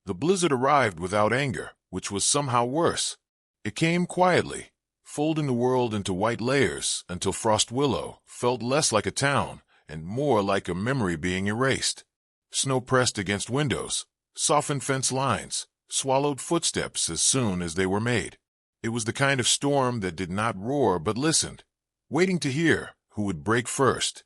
The blizzard arrived without anger, which was somehow worse. It came quietly, folding the world into white layers until Frost Willow felt less like a town and more like a memory being erased. Snow pressed against windows, softened fence lines, swallowed footsteps as soon as they were made. It was the kind of storm that did not roar but listened, waiting to hear who would break first.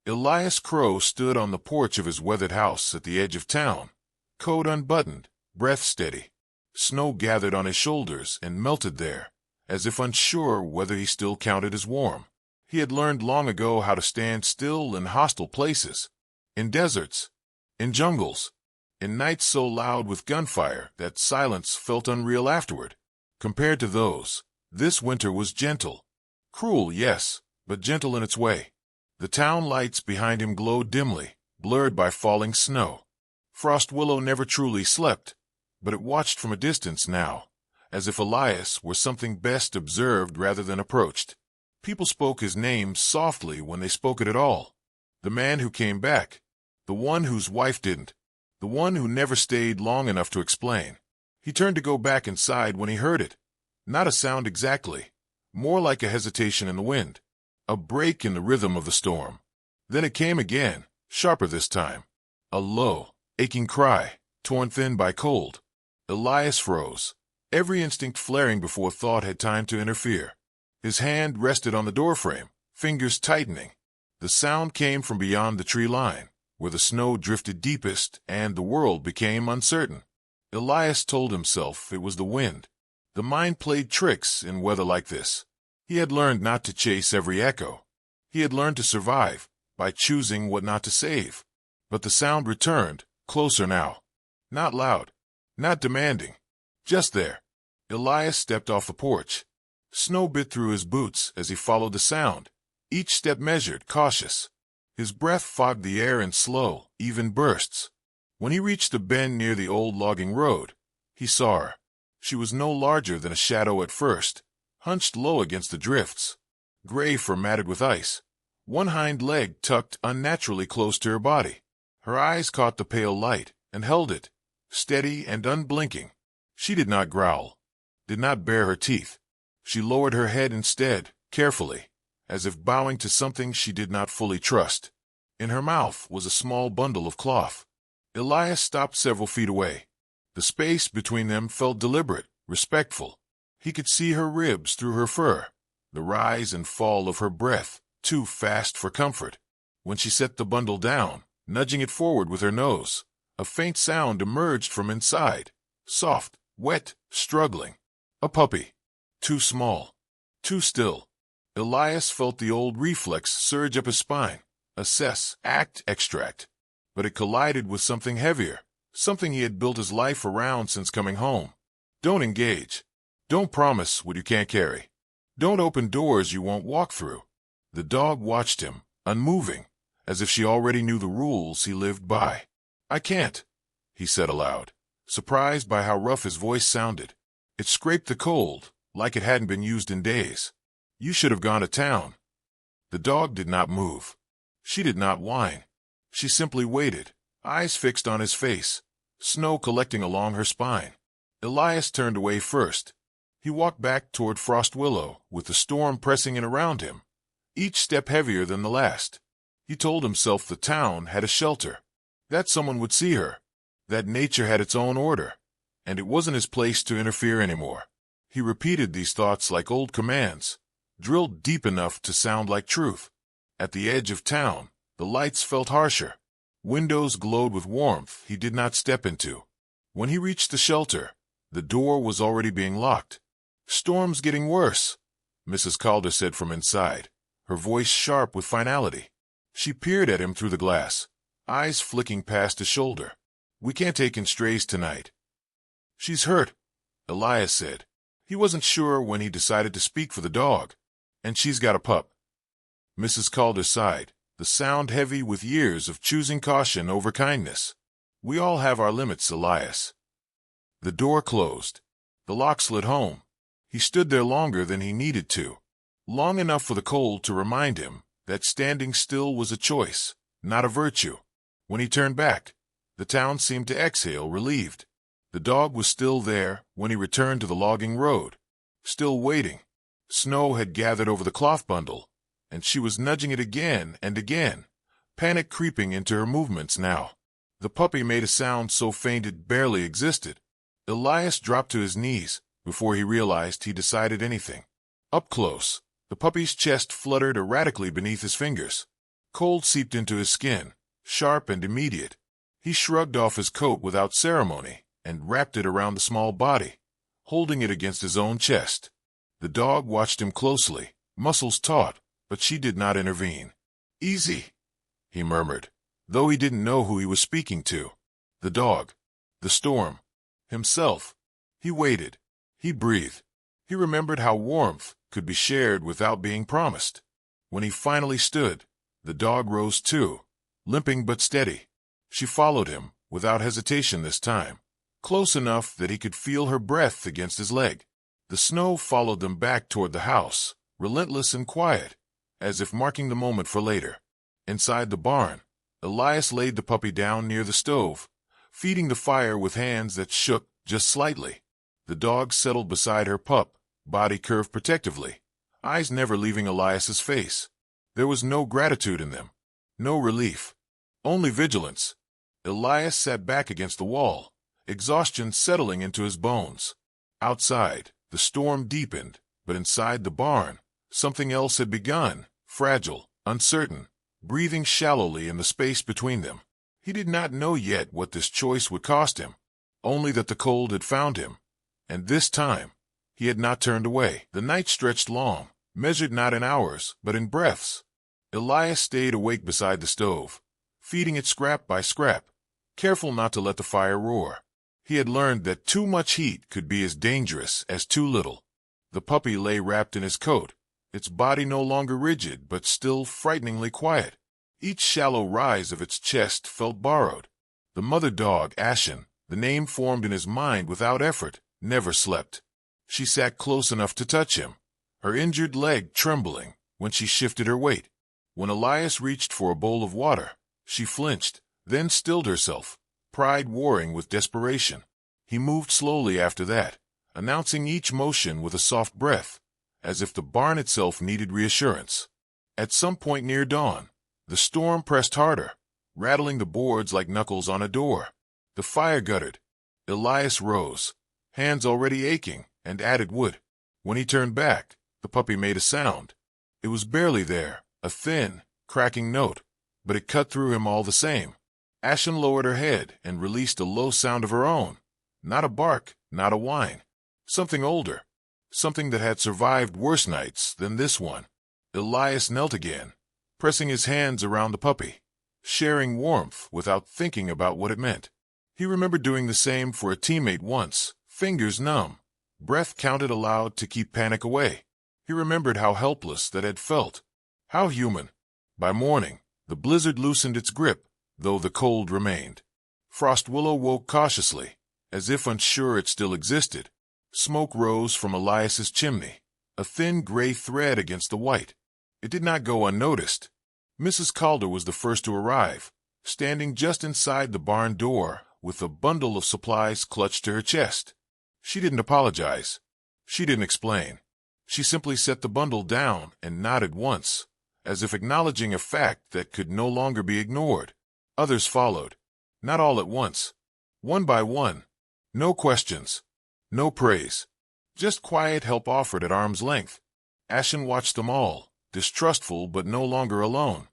Elias Crow stood on the porch of his weathered house at the edge of town, coat unbuttoned, breath steady. Snow gathered on his shoulders and melted there, as if unsure whether he still counted as warm. He had learned long ago how to stand still in hostile places, in deserts, in jungles, in nights so loud with gunfire that silence felt unreal afterward. Compared to those, this winter was gentle. Cruel, yes, but gentle in its way. The town lights behind him glowed dimly, blurred by falling snow. Frost Willow never truly slept, but it watched from a distance now, as if Elias were something best observed rather than approached. People spoke his name softly when they spoke it at all. The man who came back, the one whose wife didn't, the one who never stayed long enough to explain. He turned to go back inside when he heard it. Not a sound exactly, more like a hesitation in the wind, a break in the rhythm of the storm. Then it came again, sharper this time. A low, aching cry, torn thin by cold. Elias froze, every instinct flaring before thought had time to interfere. His hand rested on the doorframe, fingers tightening. The sound came from beyond the tree line, where the snow drifted deepest and the world became uncertain. Elias told himself it was the wind. The mind played tricks in weather like this. He had learned not to chase every echo. He had learned to survive by choosing what not to save. But the sound returned, closer now. Not loud, not demanding, just there. Elias stepped off the porch. Snow bit through his boots as he followed the sound, each step measured, cautious. His breath fogged the air in slow, even bursts. When he reached the bend near the old logging road, he saw her. She was no larger than a shadow at first, hunched low against the drifts, gray fur matted with ice, one hind leg tucked unnaturally close to her body. Her eyes caught the pale light and held it, steady and unblinking. She did not growl, did not bare her teeth. She lowered her head instead, carefully, as if bowing to something she did not fully trust. In her mouth was a small bundle of cloth. Elias stopped several feet away. The space between them felt deliberate, respectful. He could see her ribs through her fur, the rise and fall of her breath, too fast for comfort. When she set the bundle down, nudging it forward with her nose, a faint sound emerged from inside, soft, wet, struggling. A puppy. Too small, too still. Elias felt the old reflex surge up his spine, assess, act, extract. But it collided with something heavier, something he had built his life around since coming home. Don't engage. Don't promise what you can't carry. Don't open doors you won't walk through. The dog watched him, unmoving, as if she already knew the rules he lived by. I can't, he said aloud, surprised by how rough his voice sounded. It scraped the cold, like it hadn't been used in days. You should have gone to town. The dog did not move. She did not whine. She simply waited, eyes fixed on his face, snow collecting along her spine. Elias turned away first. He walked back toward Frost Willow, with the storm pressing in around him, each step heavier than the last. He told himself the town had a shelter, that someone would see her, that nature had its own order, and it wasn't his place to interfere anymore. He repeated these thoughts like old commands, drilled deep enough to sound like truth. At the edge of town, the lights felt harsher. Windows glowed with warmth he did not step into. When he reached the shelter, the door was already being locked. Storm's getting worse, Mrs. Calder said from inside, her voice sharp with finality. She peered at him through the glass, eyes flicking past his shoulder. We can't take in strays tonight. She's hurt, Elias said. He wasn't sure when he decided to speak for the dog. And she's got a pup. Mrs. Calder sighed, the sound heavy with years of choosing caution over kindness. We all have our limits, Elias. The door closed. The lock slid home. He stood there longer than he needed to, long enough for the cold to remind him that standing still was a choice, not a virtue. When he turned back, the town seemed to exhale relieved. The dog was still there when he returned to the logging road, still waiting. Snow had gathered over the cloth bundle, and she was nudging it again and again, panic creeping into her movements now. The puppy made a sound so faint it barely existed. Elias dropped to his knees before he realized he decided anything. Up close, the puppy's chest fluttered erratically beneath his fingers. Cold seeped into his skin, sharp and immediate. He shrugged off his coat without ceremony and wrapped it around the small body, holding it against his own chest. The dog watched him closely, muscles taut, but she did not intervene. "Easy," he murmured, though he didn't know who he was speaking to. The dog, the storm, himself. He waited. He breathed. He remembered how warmth could be shared without being promised. When he finally stood, the dog rose too, limping but steady. She followed him, without hesitation this time, close enough that he could feel her breath against his leg. The snow followed them back toward the house, relentless and quiet, as if marking the moment for later. Inside the barn, Elias laid the puppy down near the stove, feeding the fire with hands that shook just slightly. The dog settled beside her pup, body curved protectively, eyes never leaving Elias's face. There was no gratitude in them, no relief, only vigilance. Elias sat back against the wall, exhaustion settling into his bones. Outside, the storm deepened, but inside the barn, something else had begun, fragile, uncertain, breathing shallowly in the space between them. He did not know yet what this choice would cost him, only that the cold had found him, and this time, he had not turned away. The night stretched long, measured not in hours, but in breaths. Elias stayed awake beside the stove, feeding it scrap by scrap, careful not to let the fire roar. He had learned that too much heat could be as dangerous as too little. The puppy lay wrapped in his coat, its body no longer rigid but still frighteningly quiet. Each shallow rise of its chest felt borrowed. The mother dog, Ashen, the name formed in his mind without effort, never slept. She sat close enough to touch him, her injured leg trembling when she shifted her weight. When Elias reached for a bowl of water, she flinched, then stilled herself, pride warring with desperation. He moved slowly after that, announcing each motion with a soft breath, as if the barn itself needed reassurance. At some point near dawn, the storm pressed harder, rattling the boards like knuckles on a door. The fire guttered. Elias rose, hands already aching, and added wood. When he turned back, the puppy made a sound. It was barely there, a thin, cracking note, but it cut through him all the same. Ashen lowered her head and released a low sound of her own. Not a bark, not a whine. Something older. Something that had survived worse nights than this one. Elias knelt again, pressing his hands around the puppy, sharing warmth without thinking about what it meant. He remembered doing the same for a teammate once, fingers numb, breath counted aloud to keep panic away. He remembered how helpless that had felt, how human. By morning, the blizzard loosened its grip, though the cold remained. Frost Willow woke cautiously, as if unsure it still existed. Smoke rose from Elias's chimney, a thin gray thread against the white. It did not go unnoticed. Mrs. Calder was the first to arrive, standing just inside the barn door with a bundle of supplies clutched to her chest. She didn't apologize. She didn't explain. She simply set the bundle down and nodded once, as if acknowledging a fact that could no longer be ignored. Others followed, not all at once, one by one. No questions, no praise, just quiet help offered at arm's length. Ashen watched them all, distrustful but no longer alone.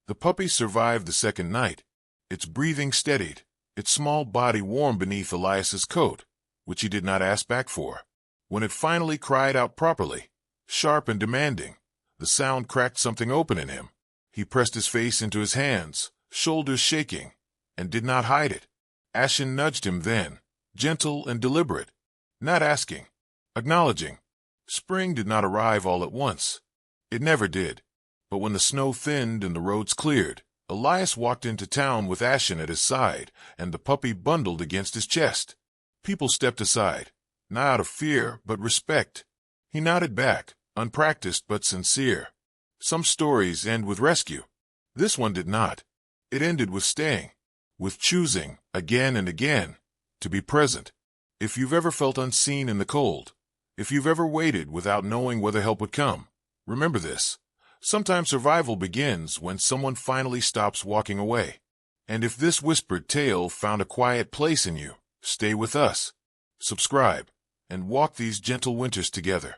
The puppy survived the second night, its breathing steadied, its small body warm beneath Elias's coat, which he did not ask back for. When it finally cried out properly, sharp and demanding, the sound cracked something open in him. He pressed his face into his hands, shoulders shaking, and did not hide it. Ashen nudged him then, gentle and deliberate, not asking, acknowledging. Spring did not arrive all at once. It never did. But when the snow thinned and the roads cleared, Elias walked into town with Ashen at his side and the puppy bundled against his chest. People stepped aside, not out of fear but respect. He nodded back, unpracticed but sincere. Some stories end with rescue. This one did not. It ended with staying, with choosing, again and again, to be present. If you've ever felt unseen in the cold, if you've ever waited without knowing whether help would come, remember this. Sometimes survival begins when someone finally stops walking away. And if this whispered tale found a quiet place in you, stay with us, subscribe, and walk these gentle winters together.